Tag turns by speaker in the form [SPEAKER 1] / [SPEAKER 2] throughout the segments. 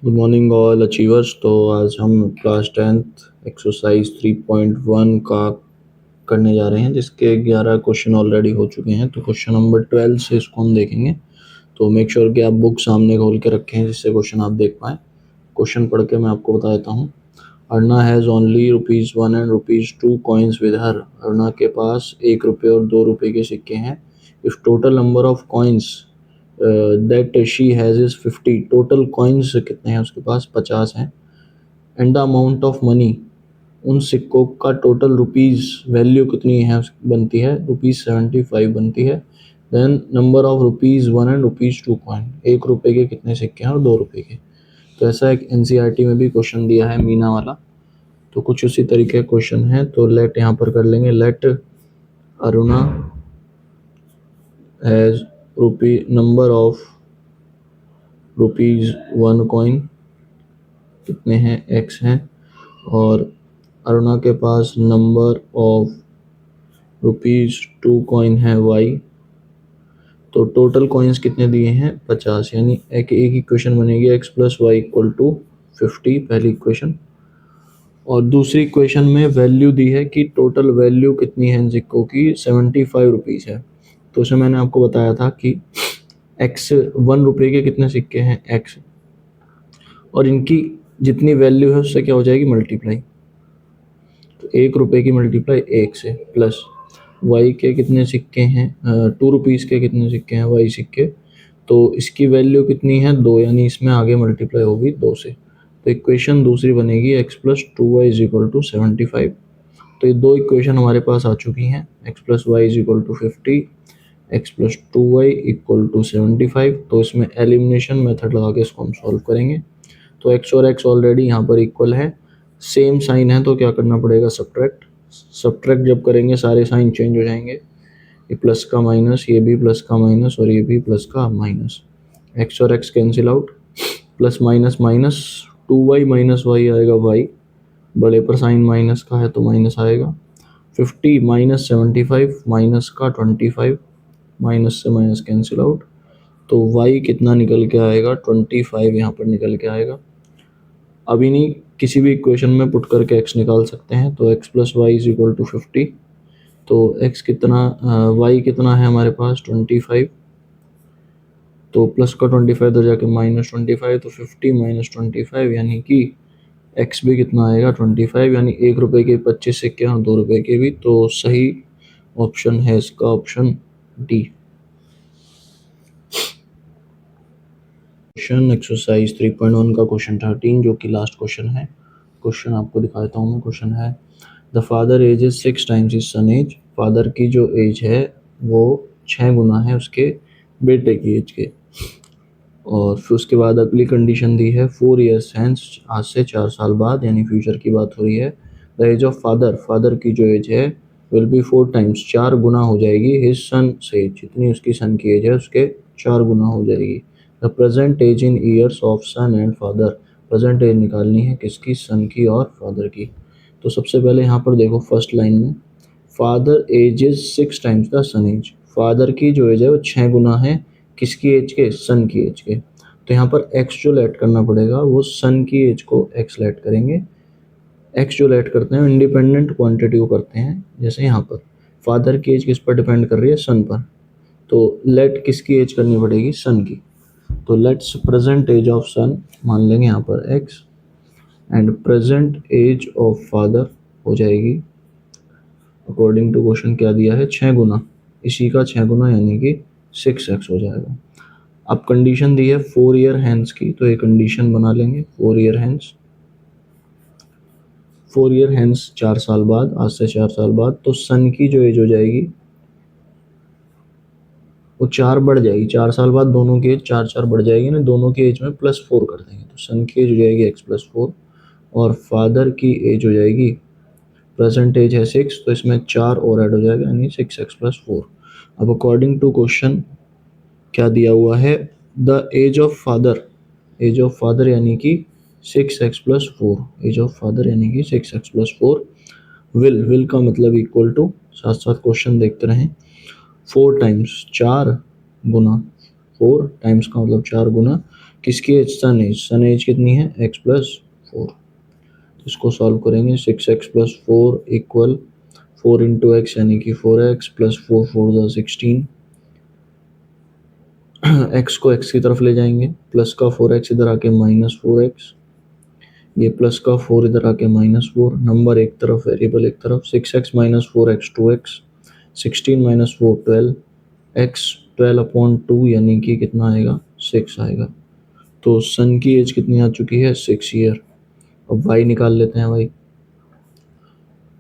[SPEAKER 1] Good morning all achievers. तो आज हम क्लास 10th एक्सरसाइज 3.1 का करने जा रहे हैं, जिसके 11 क्वेश्चन ऑलरेडी हो चुके हैं। तो क्वेश्चन नंबर 12 से इसको हम देखेंगे। तो मेक श्योर कि आप बुक सामने खोल के रखें जिससे क्वेश्चन आप देख पाएँ। क्वेश्चन पढ़ के मैं आपको बता देता हूँ। Arna has only ₹1 and ₹2 coins with her. Arna के पास 1 रुपये और 2 रुपये के सिक्के हैं। If total number of coins that she has is 50। Total coins कितने हैं उसके पास? 50 हैं। And the amount of money, उन सिक्कों का टोटल रुपीज़ वैल्यू कितनी है बनती है? ₹75 बनती है। Then number of ₹1 and ₹2 coin, 1 रुपये के कितने सिक्के हैं और 2 रुपये के। तो ऐसा एक एनसीईआरटी में भी क्वेश्चन दिया है मीना वाला। तो कुछ उसी तरीके क्वेश्चन है। तो लेट यहाँ पर कर लेंगे। Let Aruna has number of ₹1 coin कितने हैं? x हैं। और अरुणा के पास नंबर ऑफ ₹2 कॉइन है y। तो टोटल कॉइन्स कितने दिए हैं? 50। यानी एक इक्वेशन बनेगी x plus y equal to 50, पहली इक्वेशन। और दूसरी इक्वेशन में वैल्यू दी है कि टोटल वैल्यू कितनी है इन सिक्कों की? 75 रुपीज़ है। तो उसमें मैंने आपको बताया था कि x 1 रुपये के कितने सिक्के हैं? x, और इनकी जितनी वैल्यू है उससे क्या हो जाएगी? मल्टीप्लाई। तो 1 रुपये की मल्टीप्लाई 1 से, प्लस वाई के कितने सिक्के हैं? 2 रुपीज़ के कितने सिक्के हैं? वाई सिक्के। तो इसकी वैल्यू कितनी है? 2, यानी इसमें आगे मल्टीप्लाई होगी 2 से। तो इक्वेशन दूसरी बनेगी x plus 2y is equal to 75। तो ये दो इक्वेशन हमारे पास आ चुकी हैं। x plus y is equal to 50, x plus 2y equal to 75। तो इसमें एलिमिनेशन मेथड लगा के इसको हम सॉल्व करेंगे। तो x और x ऑलरेडी यहाँ पर इक्वल है, सेम साइन है, तो क्या करना पड़ेगा? सब्ट्रैक्ट। सब्ट्रैक्ट जब करेंगे सारे साइन चेंज हो जाएंगे। ये प्लस का माइनस, ये भी प्लस का माइनस, और ये भी प्लस का माइनस। x और x cancel out, plus minus minus, 2y minus y आएगा y, बड़े पर साइन माइनस का है तो माइनस आएगा। 50 माइनस 75, माइनस का 25, माइनस से माइनस कैंसिल आउट। तो y कितना निकल के आएगा? 25 यहाँ पर निकल के आएगा। अभी नहीं, किसी भी इक्वेशन में पुट करके x निकाल सकते हैं। तो x plus y is equal to 50। तो x कितना, y कितना है हमारे पास? 25। तो प्लस का 25 इधर जाके माइनस 25, तो 50 माइनस 25, यानी कि x भी कितना आएगा? 25। यानी 1 रुपये के 25 सिक्के और 2 रुपये के भी। तो सही ऑप्शन है इसका ऑप्शन डी। क्वेश्चन एक्सरसाइज 3.1 का क्वेश्चन 13, जो कि लास्ट क्वेश्चन है। क्वेश्चन आपको दिखा देता हूँ मैं। क्वेश्चन है the father age is 6 times his son age. Father की जो एज है वो 6 गुना है उसके बेटे की एज के। और फिर उसके बाद अगली कंडीशन दी है 4 ईयर्स हैंस, आज से 4 साल बाद, यानी फ्यूचर की बात हो रही है। The age of father, father की जो एज है विल बी 4 टाइम्स, 4 गुना हो जाएगी हिज सन से, जितनी उसकी सन की एज है उसके 4 गुना हो जाएगी। The present age in years of son and father, present age निकालनी है किसकी? सन की और फादर की। तो सबसे पहले यहाँ पर देखो फर्स्ट लाइन में, father age is 6 times the son age. Father की जो एज है वो 6 गुना है किसकी एज के? सन की एज के। तो यहाँ पर x जो लेट करना पड़ेगा वो सन की एज को x लेट करेंगे। x जो लेट करते हैं इंडिपेंडेंट क्वांटिटी को करते हैं। जैसे यहाँ पर फादर की एज किस पर डिपेंड कर रही है? सन पर। तो लेट किसकी एज करनी पड़ेगी? सन की। तो let's present age of son मान लेंगे यहाँ पर x, and present age of father हो जाएगी अकॉर्डिंग टू क्वेश्चन क्या दिया है? 6 गुना, इसी का 6 गुना यानी कि 6x हो जाएगा। अब कंडीशन दी है 4 ईयर हैंस की, तो ये कंडीशन बना लेंगे 4 ईयर हैंस। 4 ईयर हैंस 4 साल बाद, आज से 4 साल बाद। तो सन की जो एज हो जाएगी वो 4 बढ़ जाएगी। 4 साल बाद दोनों की एज 4 बढ़ जाएगी ना, दोनों की एज में +4 कर देंगे। तो सन की एज हो जाएगी x प्लस 4, और फादर की एज हो जाएगी, प्रेजेंट एज है 6, तो इसमें 4 और ऐड हो जाएगा यानी 6x प्लस 4। अब अकॉर्डिंग टू क्वेश्चन क्या दिया हुआ है? The age of father, age of father यानी कि 6x plus 4, as of father यानी कि 6x प्लस 4 विल का मतलब इक्वल टू, साथ साथ क्वेश्चन देखते रहें, 4 टाइम्स 4 गुना 4 टाइम्स का मतलब 4 गुना किसकी एज? सन एज। सन एज कितनी है? x+4। तो इसको सॉल्व करेंगे। 6x+4 इक्वल 4 इंटू एक्स यानी कि 4x प्लस 4 4 16। एक्स को एक्स की तरफ ले जाएंगे, प्लस का 4x इधर आके -4x, ये प्लस का 4 इधर आके -4, नंबर एक तरफ वेरिएबल एक तरफ। 6x - 4x 2x, 16 - 4 12, x 12/2 यानी कि कितना आएगा? 6 आएगा। तो सन की एज कितनी आ चुकी है? 6 ईयर। अब वाई निकाल लेते हैं भाई।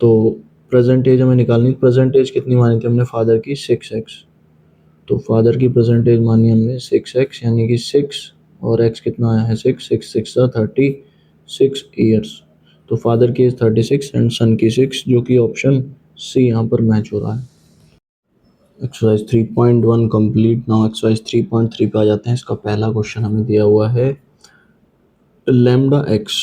[SPEAKER 1] तो प्रेजेंट एज हमें निकालनी, प्रेजेंट एज कितनी मानी थी हमने फादर की? 6x। तो फादर की प्रेजेंट एज मानी हमने 6x यानी कि 6 और x कितना आया है? 6 6 6 36 ईयर्स। तो फादर की एज 36 एंड सन की 6, जो कि ऑप्शन सी यहाँ पर मैच हो रहा है। Exercise 3.1 complete. नाउ एक्सरसाइज 3.3 पे आ जाते हैं। इसका पहला क्वेश्चन हमें दिया हुआ है लैम्डा एक्स।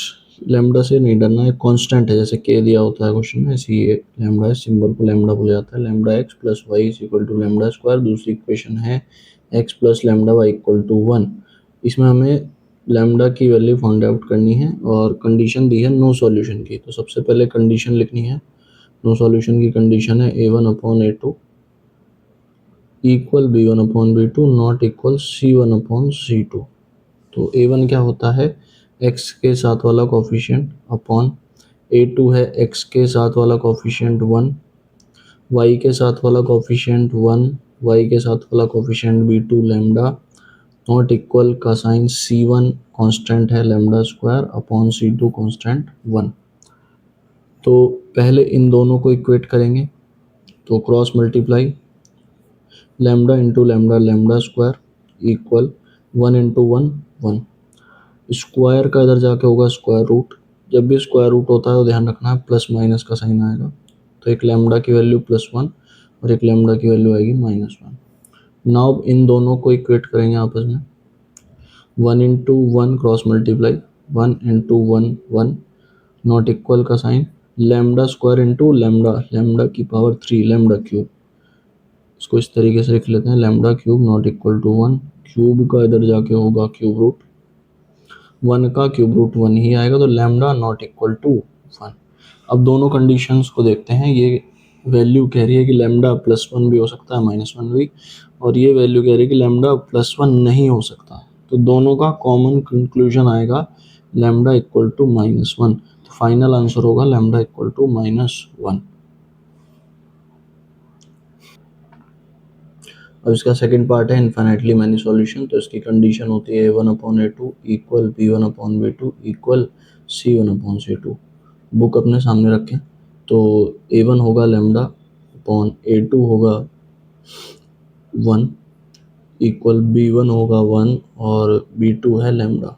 [SPEAKER 1] लैम्डा से नहीं डरना है, कांस्टेंट है, जैसे के दिया होता है क्वेश्चन में, ऐसे ये लैम्डा है, सिंबल को लैम्डा बोला जाता है। Lambda x plus y is equal to lambda square. दूसरी इक्वेशन है x plus lambda y equal to 1। इसमें हमें लैम्डा की वैल्यू फाइंड आउट करनी है और कंडीशन दी है नो सॉल्यूशन की। तो सबसे पहले कंडीशन लिखनी है। नो सॉल्यूशन की कंडीशन है a1/a2 equal b1/b2 not equal c1/c2। तो a1 क्या होता है? x के साथ वाला कोफिशिएंट अपॉन a2 है x के साथ वाला कोफिशिएंट 1, y के साथ वाला कोफिशिएंट 1, y के साथ वाला coefficient b2 lambda naught equal का साइन c1 कांस्टेंट है lambda square upon c2 constant 1। तो पहले इन दोनों को इक्वेट करेंगे, तो cross multiply lambda into lambda lambda square equal 1 into 1 1। Square का इधर जाके होगा स्क्वायर रूट। जब भी स्क्वायर रूट होता है तो ध्यान रखना है प्लस माइनस का साइन आएगा। तो एक लैम्डा की वैल्यू +1 और एक लैम्डा की वैल्यू आएगी -1। नाउ इन दोनों को इक्वेट करेंगे आपस में। 1 into 1 cross multiply 1 into 1 1 not equal का sign lambda square into lambda lambda की पावर 3 लैम्डा क्यूब। इसको इस तरीके से लिख लेते हैं lambda cube not equal to 1। Cube का इधर जाके होगा क्यूब रूट, 1 का क्यूब रूट 1 ही आएगा। तो लैम्डा नॉट इक्वल टू 1। अब दोनों कंडीशंस को देखते हैं। ये वैल्यू कह रही है कि लैम्डा +1 भी हो सकता है -1 भी, और ये वैल्यू कह रही है कि लैम्डा +1 नहीं हो सकता। तो दोनों का कॉमन कंक्लूजन आएगा लैम्डा इक्वल टू -1। तो फाइनल आंसर होगा लैम्डा इक्वल टू -1। अब इसका सेकंड पार्ट है इन्फिनिटली मैनी सॉल्यूशन। तो इसकी कंडीशन होती है a1/a2 equal b1/b2 equal c1/c2। Book अपने सामने रखें। तो a1 होगा लैम्डा अपॉन a2 होगा 1 इक्वल b1 होगा 1 और b2 है लैम्डा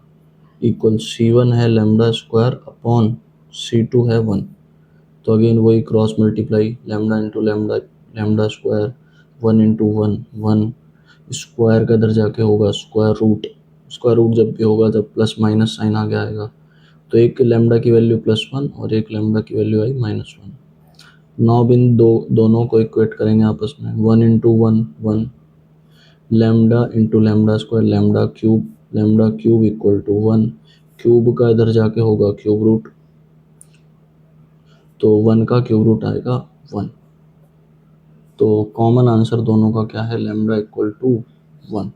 [SPEAKER 1] इक्वल c1 है लैम्डा स्क्वायर अपॉन c2 है 1। तो अगेन वही cross multiply lambda into lambda lambda square 1 into 1 1। Square का इधर जाके होगा स्क्वायर रूट। स्क्वायर रूट जब भी होगा तब प्लस माइनस साइन आगे आएगा। तो एक लैम्डा की वैल्यू +1 और एक लैम्डा की वैल्यू आई -1। नाउ इन दोनों को इक्वेट करेंगे आपस में। 1 into 1 1 lambda into lambda square lambda cube equal to 1। Cube का इधर जाके होगा क्यूब रूट, तो 1 का क्यूब रूट आएगा 1। तो कॉमन आंसर दोनों का क्या है? Lambda equal to 1।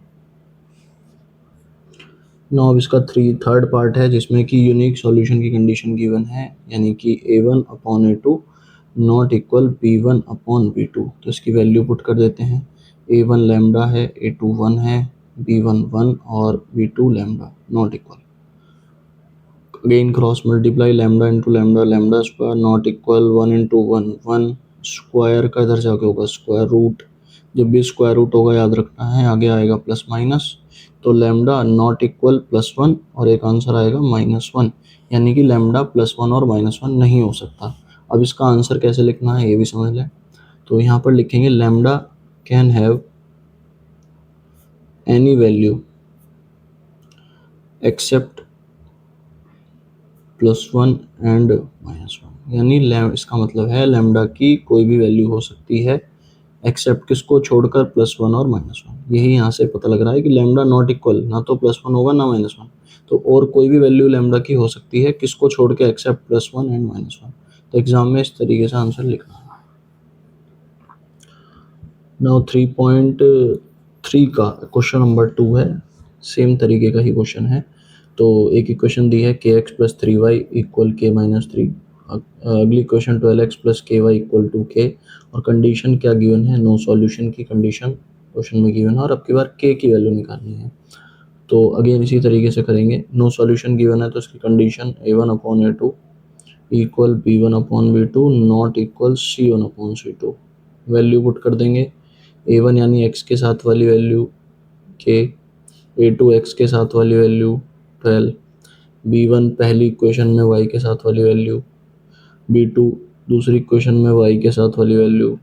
[SPEAKER 1] नाउ अब इसका थर्ड पार्ट है जिसमें कि यूनिक सॉल्यूशन की कंडीशन गिवन है, यानी कि a1/a2 नॉट इक्वल b1/b2। तो इसकी वैल्यू पुट कर देते हैं। a1 लैम्डा है, a2 1 है, b1 1 और b2 lambda naught equal. Again cross multiply lambda into lambda lambda square not equal 1 into 1 1। Square का इधर जाके होगा स्क्वायर रूट। जब भी स्क्वायर रूट होगा याद रखना है आगे आएगा प्लस माइनस। तो लैम्डा नॉट इक्वल +1 और एक आंसर आएगा -1, यानी कि लैम्डा +1 और -1 नहीं हो सकता। अब इसका आंसर कैसे लिखना है ये भी समझ लें। तो यहाँ पर लिखेंगे lambda can have any value except +1 and -1। यानी इसका मतलब है लैम्डा की कोई भी वैल्यू हो सकती है एक्सेप्ट किसको छोड़कर, +1 और -1। यही यहाँ से पता लग रहा है कि लैम्डा नॉट इक्वल, ना तो +1 होगा ना -1, तो और कोई भी वैल्यू लैम्डा की हो सकती है, किसको छोड़ के, एक्सेप्ट +1 एंड -1। तो एग्जाम में इस तरीके से आंसर लिखना है। नाउ 3.3 का क्वेश्चन नंबर 2 है, सेम तरीके का ही क्वेश्चन है। तो एक इक्वेशन दी है kx + 3y = k - 3। अगली क्वेश्चन 12x + ky = k, और कंडीशन क्या गिवन है, नो सॉल्यूशन की कंडीशन क्वेश्चन में गिवन है, और अब की बार k की वैल्यू निकालनी है। तो अगेन इसी तरीके से करेंगे। नो सॉल्यूशन गिवन है तो इसकी condition a1/a2 = b1/b2 not equal c1/c2। Value put कर देंगे। a1 यानी x के साथ वाली वैल्यू k, a2 x के साथ वाली वैल्यू 12, b1 पहली इक्वेशन में y के साथ वाली वैल्यू, b2 दूसरी इक्वेशन में y के साथ वाली वैल्यू,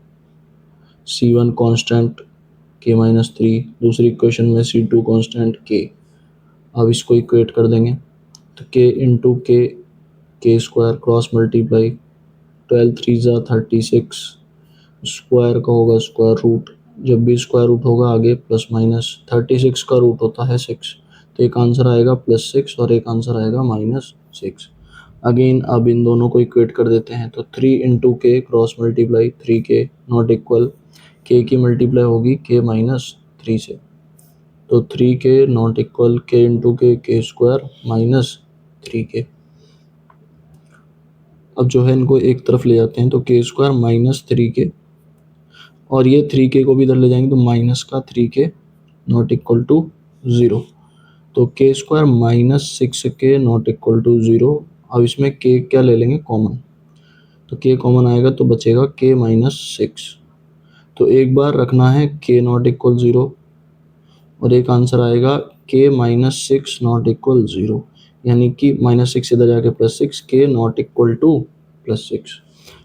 [SPEAKER 1] c1 कांस्टेंट k - 3 दूसरी इक्वेशन में, c2 कांस्टेंट k। अब इसको इक्वेट कर देंगे तो k into k square cross multiply 12 3 ज़ा 36, स्क्वायर का होगा स्क्वायर रूट, जब भी स्क्वायर रूट होगा आगे प्लस माइनस, 36 का रूट होता है 6, तो एक आंसर आएगा +6 और एक आंसर आएगा -6। अगेन अब इन दोनों को इक्वेट कर देते हैं तो 3 इंटू के cross multiply 3k not equal k की मल्टीप्लाई होगी k - 3 से, तो 3k not equal k into के स्क्वायर -3k। अब जो है इनको एक तरफ ले जाते हैं तो k स्क्वायर -3k, और ये 3k को भी इधर ले जाएंगे तो माइनस का 3k नॉट इक्वल टू 0, तो k square -6k not equal to 0। अब इसमें k क्या ले लेंगे कॉमन, तो k कॉमन आएगा तो बचेगा k -6। तो एक बार रखना है k नॉट इक्वल 0, और एक आंसर आएगा k -6 नॉट इक्वल 0, यानी कि -6 इधर जाके +6, k नॉट इक्वल टू +6।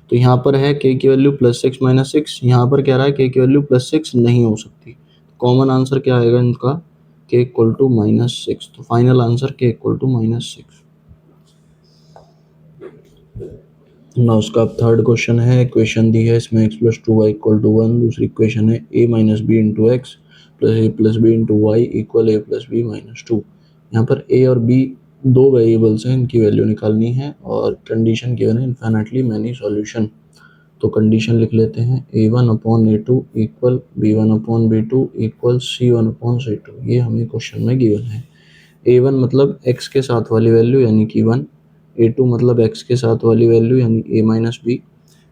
[SPEAKER 1] तो यहाँ पर है k की वैल्यू +6 -6, यहाँ पर कह रहा है k की वैल्यू +6 नहीं हो सकती। कॉमन आंसर क्या आएगा इनका, k इक्वल टू -6। तो final answer k equal to -6। ना उसका अब थर्ड क्वेश्चन है, इक्वेशन दी है इसमें x + 2y = 1, दूसरी इक्वेशन है a - b × x + a + b × y = a + b - 2। यहाँ पर a और b दो वेरिएबल्स हैं, इनकी वैल्यू निकालनी है, और कंडीशन गिवन है इन्फिनिटली मैनी सॉल्यूशन। तो कंडीशन लिख लेते हैं a1/a2 = b1/b2 = c1/c2। ये हमें क्वेश्चन में गिवन है। a1 मतलब x के साथ वाली वैल्यू यानी कि 1, a2 मतलब x के साथ वाली वैल्यू यानी a - b,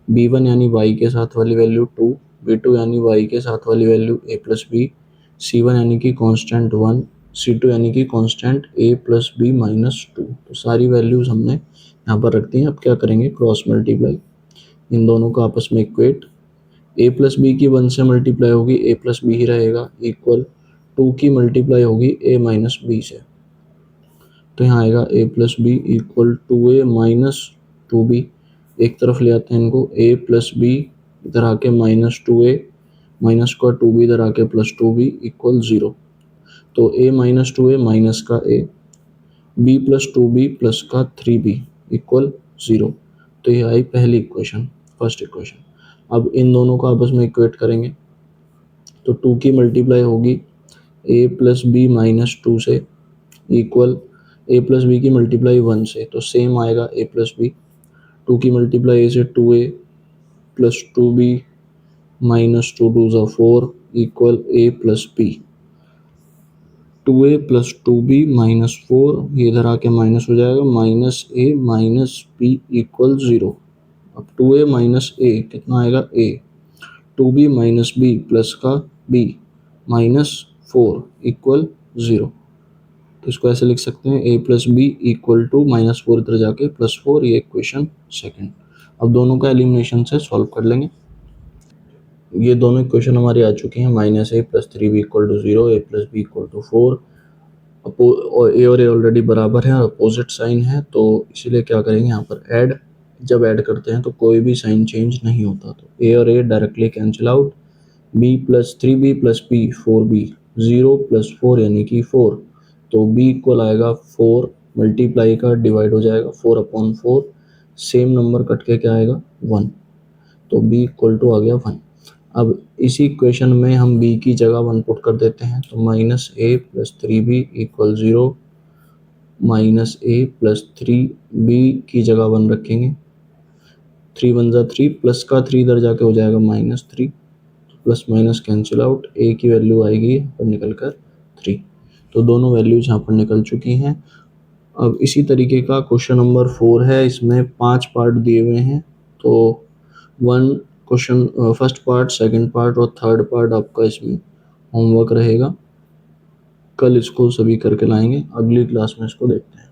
[SPEAKER 1] b1 यानी y के साथ वाली वैल्यू 2, b2 यानी y के साथ वाली वैल्यू a + b, c1 यानी कि कांस्टेंट 1, c2 यानी कि कांस्टेंट a + b - 2। तो सारी वैल्यूज हमने यहाँ पर रख दी हैं। अब क्या करेंगे, क्रॉस मल्टीप्लाई, इन दोनों को आपस में इक्वेट, a + b की 1 से मल्टीप्लाई होगी a + b ही रहेगा, इक्वल 2 की मल्टीप्लाई होगी a - b से, तो यहाँ आएगा a + b = 2a - 2b। एक तरफ ले आते हैं इनको, a + b इधर आके -2a, माइनस का 2b इधर आके +2b = 0, तो a - 2a माइनस का a, b + 2b प्लस का 3b = 0। तो ये आई पहली इक्वेशन, फर्स्ट इक्वेशन। अब इन दोनों को आपस में इक्वेट करेंगे तो 2 की मल्टीप्लाई होगी a + b - 2 से, इक्वल a + b की मल्टीप्लाई 1 से, तो सेम आएगा a + b, 2 की मल्टीप्लाई a से 2a + 2b - 2 2 ज़ा 4 = a + b, 2a + 2b - 4, ये इधर आके माइनस हो जाएगा, -a - b = 0। अब 2a - a कितना आएगा a, 2b - b प्लस का b -4 = 0। तो इसको ऐसे लिख सकते हैं a + b = -4 इधर जाके +4, ये इक्वेशन सेकंड। अब दोनों का एलिमिनेशन से सॉल्व कर लेंगे। ये दोनों इक्वेशन हमारे आ चुके हैं, -a + 3b = 0, a + b = 4, और ए और ए ऑलरेडी बराबर है और अपोजिट साइन है, तो इसीलिए क्या करेंगे यहाँ पर ऐड, जब ऐड करते हैं तो कोई भी साइन चेंज नहीं होता, तो ए और A directly cancel out, b + 3b + b 4b, 0 + 4 यानी कि 4, तो b इक्वल आएगा 4 मल्टीप्लाई का डिवाइड हो जाएगा 4/4, सेम नंबर कट के क्या आएगा 1, तो b = आ गया 1। अब इसी क्वेश्चन में हम b की जगह 1 पुट कर देते हैं, तो -a + 3b = 0, -a + 3b की जगह 1 रखेंगे, 3 × 1 = 3, प्लस का 3 इधर जाके हो जाएगा -3, plus minus cancel out, a की वैल्यू आएगी यहाँ पर निकल कर 3। तो दोनों वैल्यूज यहाँ पर निकल चुकी हैं। अब इसी तरीके का क्वेश्चन नंबर 4 है, इसमें 5 पार्ट दिए हुए हैं। तो 1 question, first part, second part और थर्ड पार्ट आपका इसमें होमवर्क रहेगा। कल इसको सभी करके लाएंगे, अगली क्लास में इसको देखते हैं।